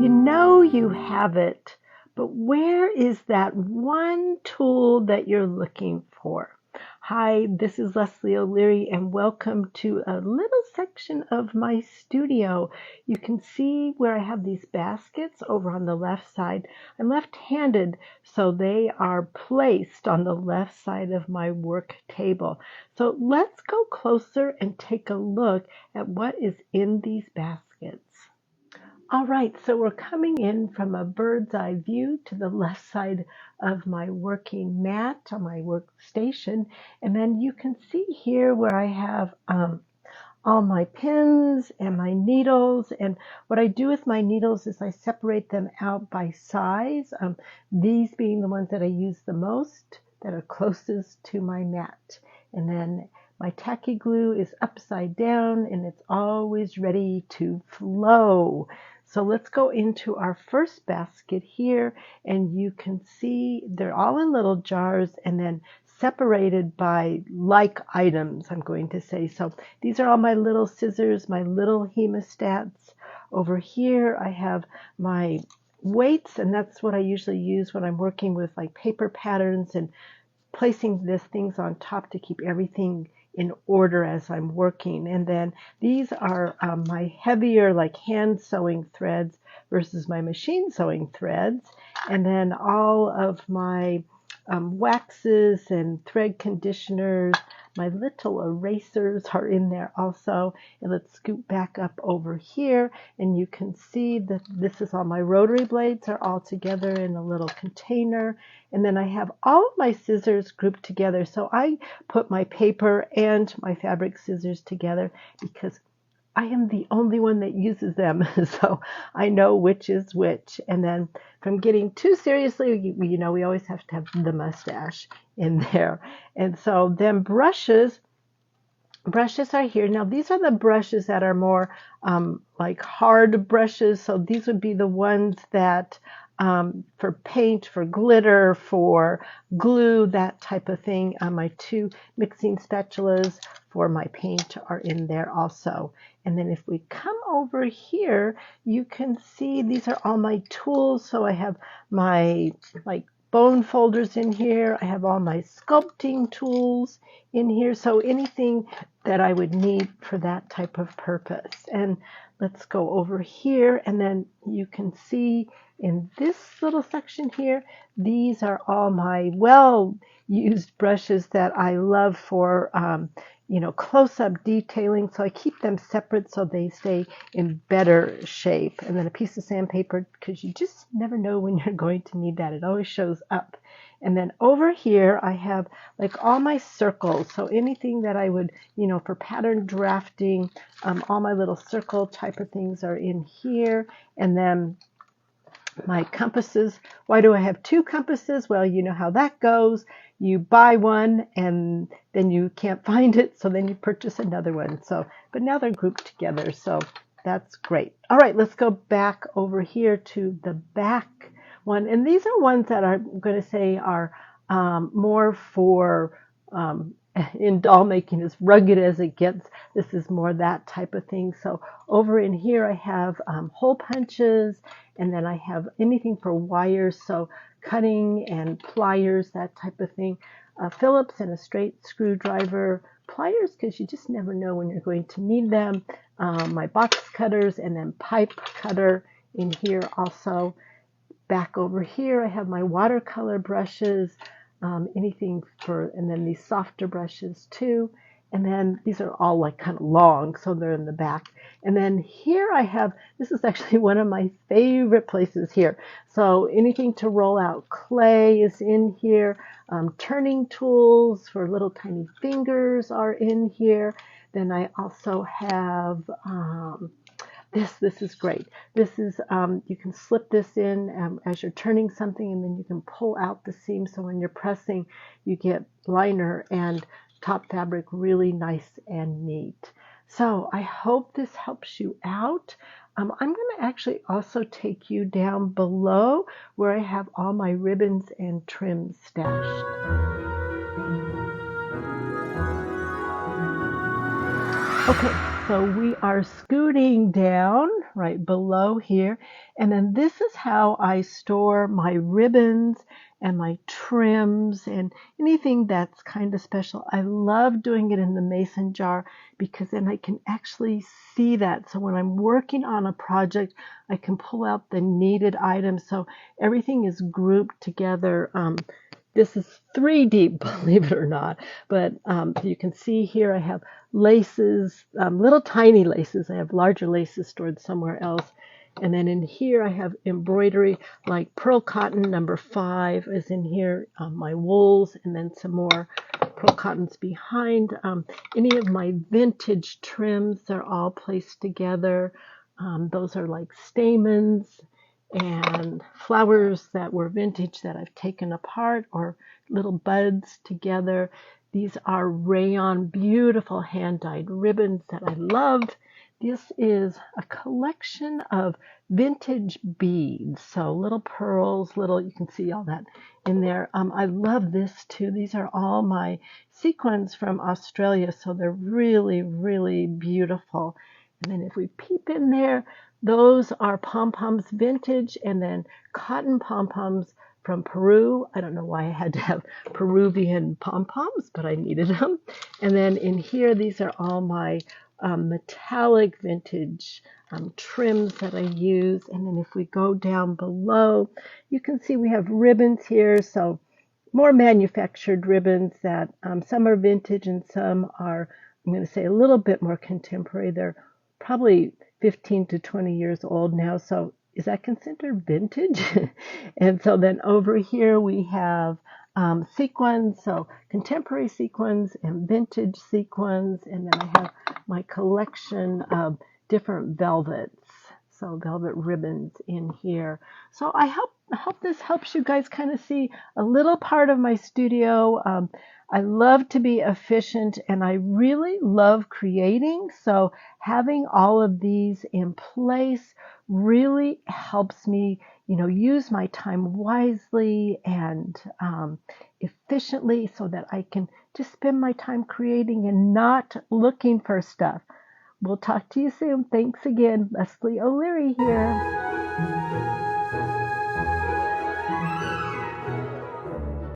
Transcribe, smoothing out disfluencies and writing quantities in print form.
You know you have it, but where is that one tool that you're looking for? Hi, this is Leslie O'Leary, and welcome to a little section of my studio. You can see where I have these baskets over on the left side. I'm left-handed, so they are placed on the left side of my work table. So let's go closer and take a look at what is in these baskets. All right, so we're coming in from a bird's eye view to the left side of my working mat on my workstation. And then you can see here where I have all my pins and my needles. And what I do with my needles is I separate them out by size, these being the ones that I use the most, that are closest to my mat. And then my tacky glue is upside down and it's always ready to flow. So let's go into our first basket here, and you can see they're all in little jars and then separated by like items, I'm going to say. So these are all my little scissors, my little hemostats. Over here I have my weights, and that's what I usually use when I'm working with like paper patterns and placing these things on top to keep everything in order as I'm working. And then these are my heavier like hand sewing threads versus my machine sewing threads. And then all of my waxes and thread conditioners, my little erasers are in there also. And let's scoot back up over here, and you can see that this is all my rotary blades are all together in a little container. And then I have all of my scissors grouped together. So I put my paper and my fabric scissors together because I am the only one that uses them, so I know which is which. And then if I'm getting too seriously, we always have to have the mustache in there. And so then brushes are here. Now these are the brushes that are more like hard brushes. So these would be the ones that for paint, for glitter, for glue, that type of thing. My two mixing spatulas for my paint are in there also. And then if we come over here, you can see these are all my tools. So I have my like bone folders in here. I have all my sculpting tools in here. So anything that I would need for that type of purpose. And let's go over here, and then you can see in this little section here, these are all my well-used brushes that I love for close-up detailing. So I keep them separate so they stay in better shape. And then a piece of sandpaper, because you just never know when you're going to need that. It always shows up. And then over here, I have like all my circles. So anything that I would, for pattern drafting, all my little circle type of things are in here. And then my compasses. Why do I have two compasses? Well, you know how that goes. You buy one and then you can't find it, so then you purchase another one. So, but now they're grouped together, so that's great. All right, let's go back over here to the back one. And these are ones that I'm going to say are more for in doll making, as rugged as it gets. This is more that type of thing. So over in here I have hole punches, and then I have anything for wires, so cutting and pliers, that type of thing. Phillips and a straight screwdriver, pliers because you just never know when you're going to need them. My box cutters, and then pipe cutter in here also. Back over here I have my watercolor brushes, anything for, and then these softer brushes too. And then these are all like kind of long, so they're in the back. And then here I have, this is actually one of my favorite places here. So anything to roll out clay is in here. Turning tools for little tiny fingers are in here. Then I also have this is great. This is, you can slip this in as you're turning something, and then you can pull out the seam. So when you're pressing, you get liner and top fabric really nice and neat. So I hope this helps you out. I'm going to actually also take you down below where I have all my ribbons and trims stashed. Okay, So we are scooting down right below here. And then this is how I store my ribbons and my trims and anything that's kind of special. I love doing it in the mason jar because then I can actually see that. So when I'm working on a project, I can pull out the needed items. So everything is grouped together. This is 3D, believe it or not. But you can see here I have laces, little tiny laces. I have larger laces stored somewhere else. And then in here I have embroidery like pearl cotton number 5 is in here, my wools, and then some more pearl cottons behind. Any of my vintage trims are all placed together. Those are like stamens and flowers that were vintage that I've taken apart, or little buds together. These are rayon, beautiful hand-dyed ribbons that I loved. This is a collection of vintage beads, so little pearls, you can see all that in there. I love this too. These are all my sequins from Australia, so they're really, really beautiful. And then if we peep in there, those are pom-poms vintage, and then cotton pom-poms from Peru. I don't know why I had to have Peruvian pom-poms, but I needed them. And then in here, these are all my metallic vintage trims that I use. And then if we go down below, you can see we have ribbons here. So more manufactured ribbons that some are vintage and some are, I'm going to say, a little bit more contemporary. They're probably 15 to 20 years old now. So is that considered vintage? And so then over here we have sequins, so contemporary sequins and vintage sequins. And then I have my collection of different velvets, so velvet ribbons in here. So I hope this helps you guys kind of see a little part of my studio. I love to be efficient and I really love creating. So having all of these in place really helps me, use my time wisely and efficiently so that I can just spend my time creating and not looking for stuff. We'll talk to you soon. Thanks again. Leslie O'Leary here.